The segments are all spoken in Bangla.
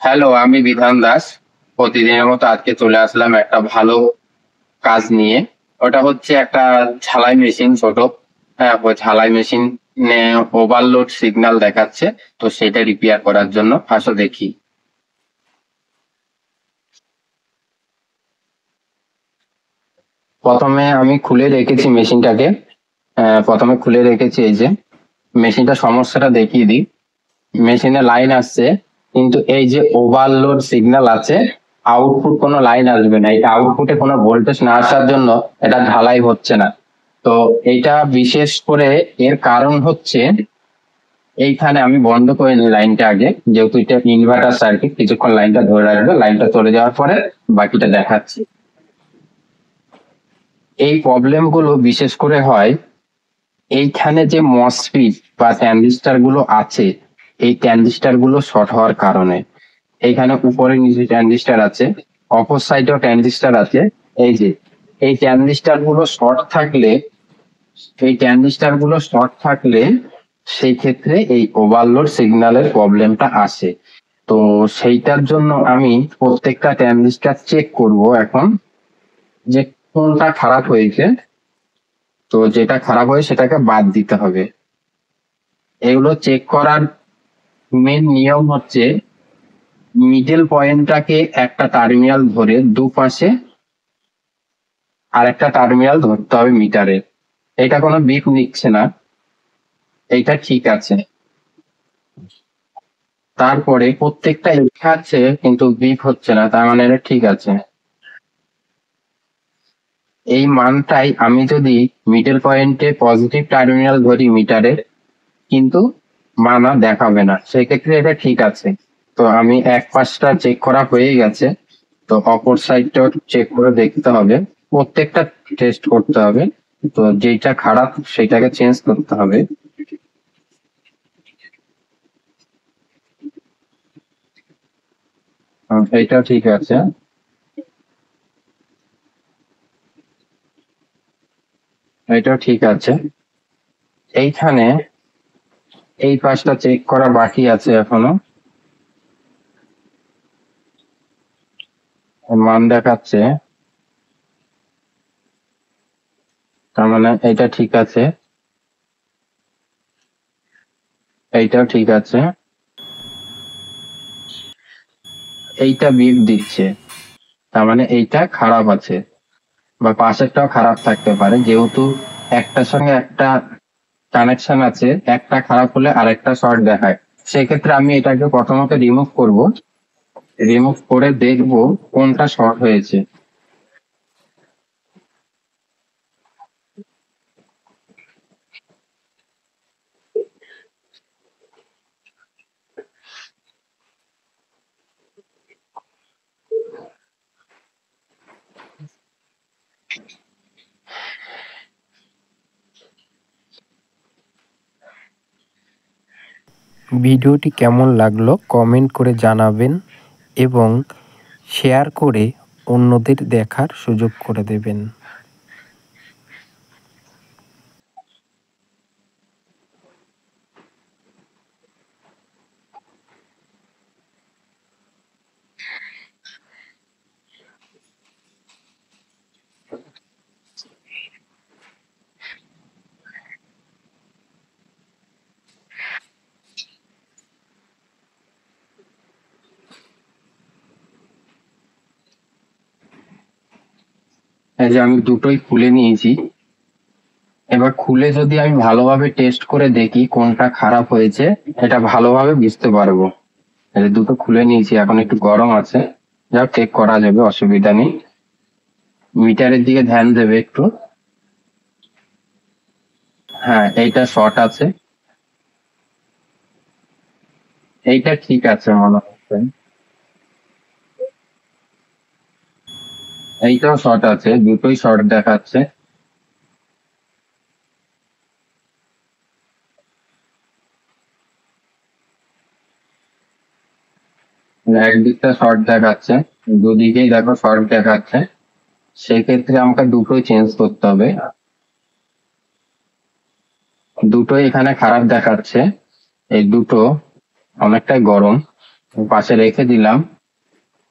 হ্যালো, আমি বিধান দাস। প্রতিদিনের মতো আজকে চলে আসলাম একটা ভালো কাজ নিয়ে। ওটা হচ্ছে একটা ঝালাই মেশিন, ছোট। হ্যাঁ, ওই ঝালাই মেশিন ওভারলোড সিগন্যাল দেখাচ্ছে। তো সেটা রিপেয়ার করার জন্য আসো দেখি। প্রথমে আমি খুলে রেখেছি মেশিনটাকে। প্রথমে খুলে রেখেছি, এই যে মেশিনটা সমস্যাটা দেখিয়ে দিই। মেশিনে লাইন আসছে, কিন্তু এই যে ওভারলোড সিগন্যাল আছে, আউটপুট কোনো লাইন আসবে না। এটা আউটপুটে কোনো ভোল্টেজ না আসার জন্য এটা ঢালাই হচ্ছে না। তো এইটা বিশেষ করে এর কারণ হচ্ছে, এইখানে আমি বন্ধ করে নিই লাইনটা আগে, যেহেতু এটা ইনভার্টার সার্কিট। কিছুক্ষণ লাইনটা ধরে রাখবে, লাইনটা চলে যাওয়ার পরে বাকিটা দেখাচ্ছি। এই প্রবলেম গুলো বিশেষ করে হয় এইখানে যে মসফেট বা ট্রানজিস্টার গুলো আছে, এই ট্রানজিস্টার গুলো শর্ট হওয়ার কারণে। এইখানে উপরে নিচে ট্রানজিস্টার আছে, অপর সাইডেও ট্রানজিস্টার আছে। এই যে এই ট্রানজিস্টার গুলো শর্ট থাকলে, সেই ক্ষেত্রে এই ওভারলোড সিগন্যালের প্রবলেমটা আসে। তো সেইটার জন্য আমি প্রত্যেকটা ট্রানজিস্টার চেক করব এখন, যে কোনটা খারাপ হয়েছে। তো যেটা খারাপ হয়েছে সেটাকে বাদ দিতে হবে। এগুলো চেক করার মেন নিয়ম হচ্ছে, মিডল পয়েন্টটাকে একটা টার্মিনাল ধরে দুপাশে আর একটা টার্মিনাল ধরতে হবে মিটারে। এটা কোনো বিপ নিচ্ছে না, এইটা ঠিক আছে। তারপরে প্রত্যেকটা দেখাচ্ছে কিন্তু বিপ হচ্ছে না, তার মানে এটা ঠিক আছে। এই মানটাই আমি যদি মিডল পয়েন্টে পজিটিভ টার্মিনাল ধরি মিটারে, কিন্তু মানা দেখাবে না, সেক্ষেত্রে এটা ঠিক আছে। তো আমি এক পাশটা চেক করা হয়ে গেছে। তো অপর সাইডটাও চেক করে দেখতে হবে, প্রত্যেকটা টেস্ট করতে হবে। তো যেটা খারাপ সেটাকে চেঞ্জ করতে হবে। এইটা ঠিক আছে, এটাও ঠিক আছে। এইখানে এই পাশটা চেক করা বাকি আছে এখনো। মান দেখাচ্ছে, তার মানে এটা ঠিক আছে, এইটাও ঠিক আছে। এইটা বিপ দিচ্ছে, তার মানে এইটা খারাপ আছে, বা পাশেরটাও খারাপ থাকতে পারে। যেহেতু একটার সঙ্গে একটা কানেকশন আছে, একটা খারাপ হলে আরেকটা শর্ট দেখায়। সেক্ষেত্রে আমি এটাকে প্রথমত রিমুভ করব, রিমুভ করে দেখব কোনটা শর্ট হয়েছে। ভিডিওটি কেমন লাগলো কমেন্ট করে জানাবেন এবং শেয়ার করে অন্যদের দেখার সুযোগ করে দেবেন। এই যে আমি দুটোই খুলে নিয়েছি। এবার খুলে যদি আমি ভালোভাবে টেস্ট করে দেখি কোনটা খারাপ হয়েছে, এটা ভালোভাবে বুঝতে পারবো। এই যে দুটো খুলে নিয়েছি, এখন একটু গরম আছে, যা চেক করা যাবে, অসুবিধা নেই। মিটারের দিকে ধ্যান দেবে একটু। হ্যাঁ, এইটা শর্ট আছে, এইটা ঠিক আছে মনে হচ্ছে। এইটাও শর্ট আছে, দুটোই শর্ট দেখাচ্ছে। একদিকটা শর্ট দেখাচ্ছে, দুদিকেই দেখো শর্ট দেখাচ্ছে। সেক্ষেত্রে আমাকে দুটোই চেঞ্জ করতে হবে। দুটোই এখানে খারাপ দেখাচ্ছে, এই দুটো অনেকটাই গরম। পাশে রেখে দিলাম।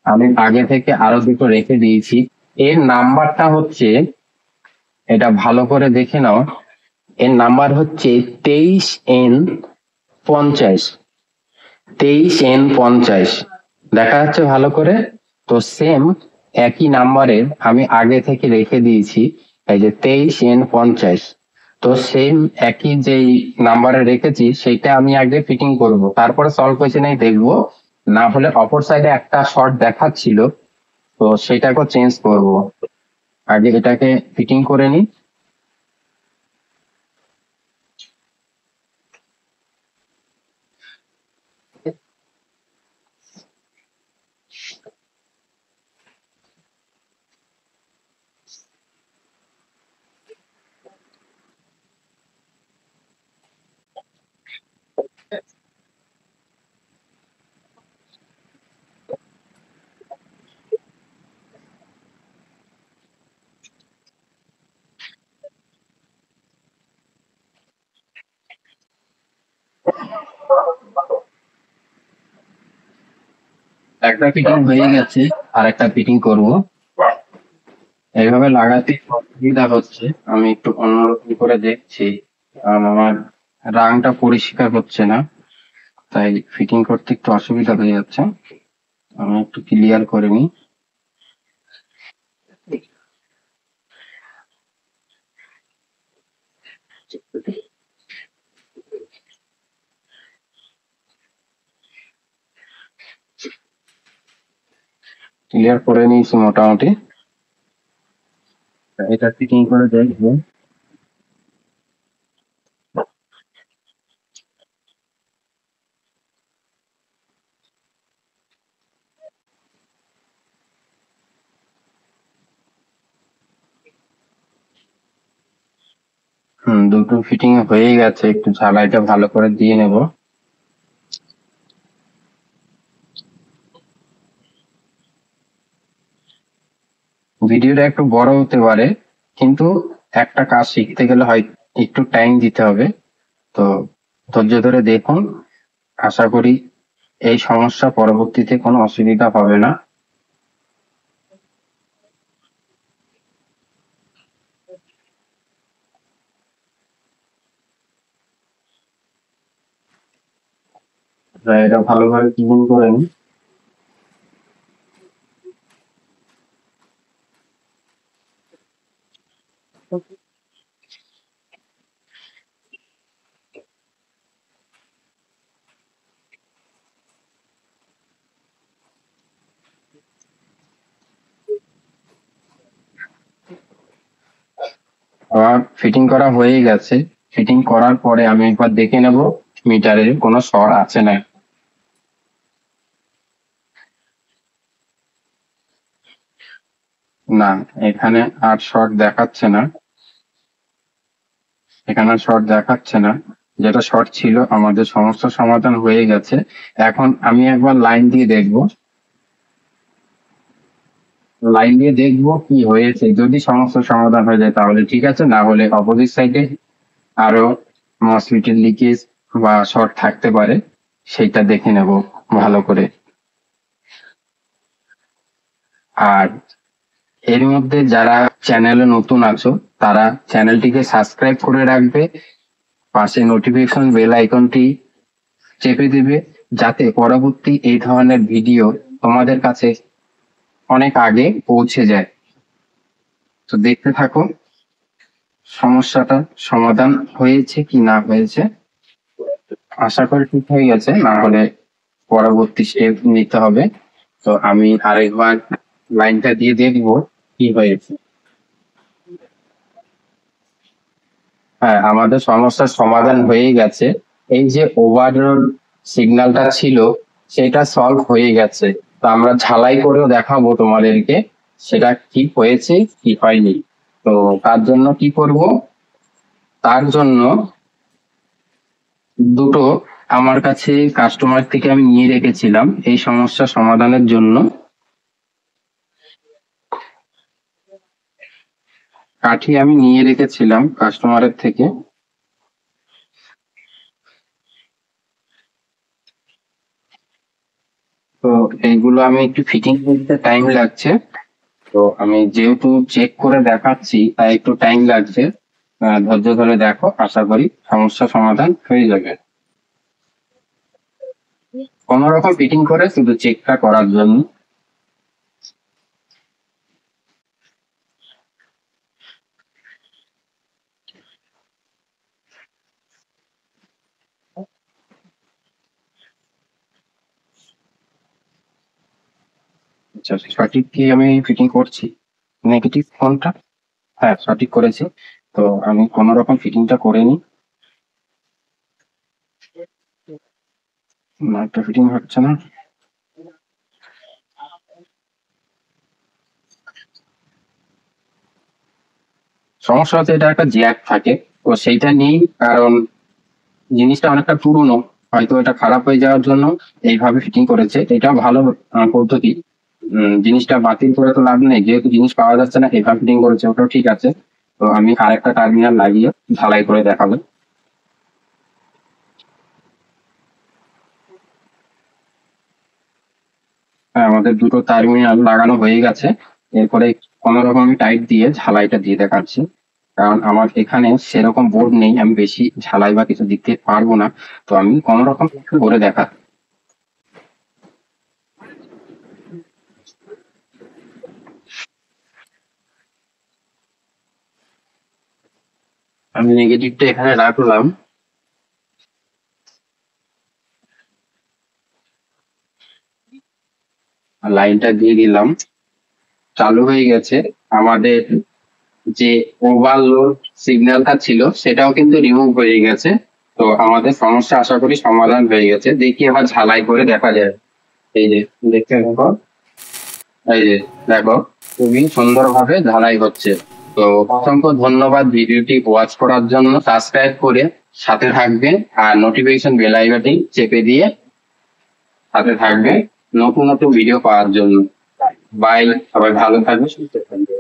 আমি আগে থেকে আরো দুটো রেখে দিয়েছি। এর নাম্বারটা হচ্ছে, এটা ভালো করে দেখে নাও, এর নাম্বার হচ্ছে 23N50। 23N50 দেখা যাচ্ছে ভালো করে? তো সেম একই নাম্বারের আমি আগে থেকে রেখে দিয়েছি, এই যে 23N50। তো সেম একই যেই নাম্বারে রেখেছি সেইটা আমি আগে ফিটিং করব, তারপরে সলভ হয়েছে নাই দেখবো। না হলে অপর সাইডে একটা শর্ট দেখাচ্ছিল, তো সেটাকেও চেঞ্জ করব। আগে এটাকে ফিটিং করে নিই। একটা ফিটিং হয়ে গেছে, আর একটা ফিটিং করব। এইভাবে লাগাতে অসুবিধা হচ্ছে, আমি একটু অন্যরকম করে দেখছি। আমার রাংটা পরিষ্কার হচ্ছে না, তাই ফিটিং করতে একটু অসুবিধা হয়ে যাচ্ছে। আমি একটু ক্লিয়ার করে নিই। ক্লিয়ার করে নিয়েছি মোটামুটি। এটা ফিটিং করে দেখবো। দুটো ফিটিং হয়ে গেছে, একটু ঝালাইটা ভালো করে দিয়ে নেব। ভিডিওটা একটু বড় হতে পারে, কিন্তু একটা কাজ শিখতে গেলে হয় একটু টাইম দিতে হবে। তো ধৈর্য ধরে দেখুন, আশা করি এই সমস্যা পরবর্তীতে কোনো অসুবিধা হবে না। এটা ভালোভাবে ক্লিন করে নিন। আমার ফিটিং করা হয়ে গেছে। ফিটিং করার পরে আমি একবার দেখে নেব মিটারের কোনো শর্ট আছে না। না, এখানে আর শর্ট দেখাচ্ছে না। এখানে শর্ট দেখাচ্ছে না। যেটা শর্ট ছিল আমাদের সমস্যার সমাধান হয়ে গেছে। এখন আমি একবার লাইন দিয়ে দেখবো। লাইন দিয়ে দেখবো কি হয়েছে, যদি সমস্যার সমাধান হয়ে যায় তাহলে ঠিক আছে, না হলে অপোজিট সাইডে আরো মসফেটের লিকেজ বা শর্ট থাকতে পারে, সেটা দেখে নেব ভালো করে। আর এর মধ্যে যারা চ্যানেলে নতুন আছো, তারা চ্যানেলটিকে সাবস্ক্রাইব করে রাখবে, পাশে নোটিফিকেশন বেল আইকনটি চেপে দিবে, যাতে পরবর্তী এই ধরনের ভিডিও তোমাদের কাছে অনেক আগে পৌঁছে যায়। তো দেখতে থাকো সমস্যাটা সমাধান হয়েছে কি না হয়েছে। আশা করি ঠিক হয়ে গেছে, না হলে পরবর্তী স্টেপ নিতে হবে। তো আমি আরেকবার লাইনটা দিয়ে দেখবো কি হয়েছে। হ্যাঁ, আমাদের সমস্যার সমাধান হয়ে গেছে। এই যে ওভারলোড সিগন্যালটা ছিল, সেটা সলভ হয়ে গেছে। তো আমরা ঝালাই করেও দেখাবো তোমাদেরকে সেটা ঠিক হয়েছে কি হয়নি। তো তার জন্য কি করব, তার জন্য দুটো আমার কাছে কাস্টমার থেকে আমি নিয়ে রেখেছিলাম এই সমস্যা সমাধানের জন্য। কাঠি আমি নিয়ে রেখেছিলাম কাস্টমারের থেকে। তো এইগুলো আমি একটু ফিটিং করতে টাইম লাগছে। তো আমি যেহেতু চেক করে দেখাচ্ছি তাই একটু টাইম লাগছে। ধৈর্য ধরে দেখো, আশা করি সমস্যা সমাধান হয়ে যাবে। কোনো রকম ফিটিং করে শুধু চেকটা করার জন্য। আচ্ছা, সঠিক কি আমি ফিটিং করছি? নেগেটিভ কোনটা? হ্যাঁ, সঠিক করেছি। তো আমি কোনো রকম ফিটিংটা করে নিই। না, একটা ফিটিং হচ্ছে না। সমস্যা হচ্ছে এটা একটা জ্যাক থাকে, তো সেইটা নেই, কারণ জিনিসটা অনেকটা পুরনো, হয়তো এটা খারাপ হয়ে যাওয়ার জন্য এইভাবে ফিটিং করেছে। এটা ভালো পদ্ধতি। জিনিসটা বাতিল করে তো লাভ নেই, যেহেতু জিনিস পাওয়া যাচ্ছে না, এইভাবে ফিটিং করেছে, ওটাও ঠিক আছে। তো আমি আরেকটা টার্মিনাল লাগিয়ে ঢালাই করে দেখাবো। হ্যাঁ, আমাদের দুটো টার্মিনাল লাগানো হয়ে গেছে। এরপরে কোনো রকম টাইট দিয়ে ঝালাইটা দিয়ে দেখাচ্ছি, কারণ আমার এখানে সেরকম বোর্ড নেই, আমি বেশি ঝালাই বা কিছু দিতে পারবো না। তো আমি কোনো রকম করে দেখা। আমি নেগেটিভটা এখানে রাখলাম। লাইনটা দিয়ে দিলাম, চালু হয়ে গেছে। আমাদের যে ওভারলোড সিগন্যালটা ছিল সেটাও কিন্তু রিমুভ হয়ে গেছে। তো আমাদের সমস্যা আশা করি সমাধান হয়ে গেছে। দেখি এবার ঝালাই করে দেখা যায়। এই যে দেখতে দেখো, এই যে দেখো, খুবই সুন্দরভাবে ঝালাই হচ্ছে। তো অসংখ্য ধন্যবাদ ভিডিওটি ওয়াচ করার জন্য। সাবস্ক্রাইব করে সাথে থাকবেন, আর নোটিফিকেশন বেল আইকনটি চেপে দিয়ে সাথে থাকবেন নতুন নতুন ভিডিও পাওয়ার জন্য। বাই, সবাই ভালো থাকবে, সুস্থ থাকবে।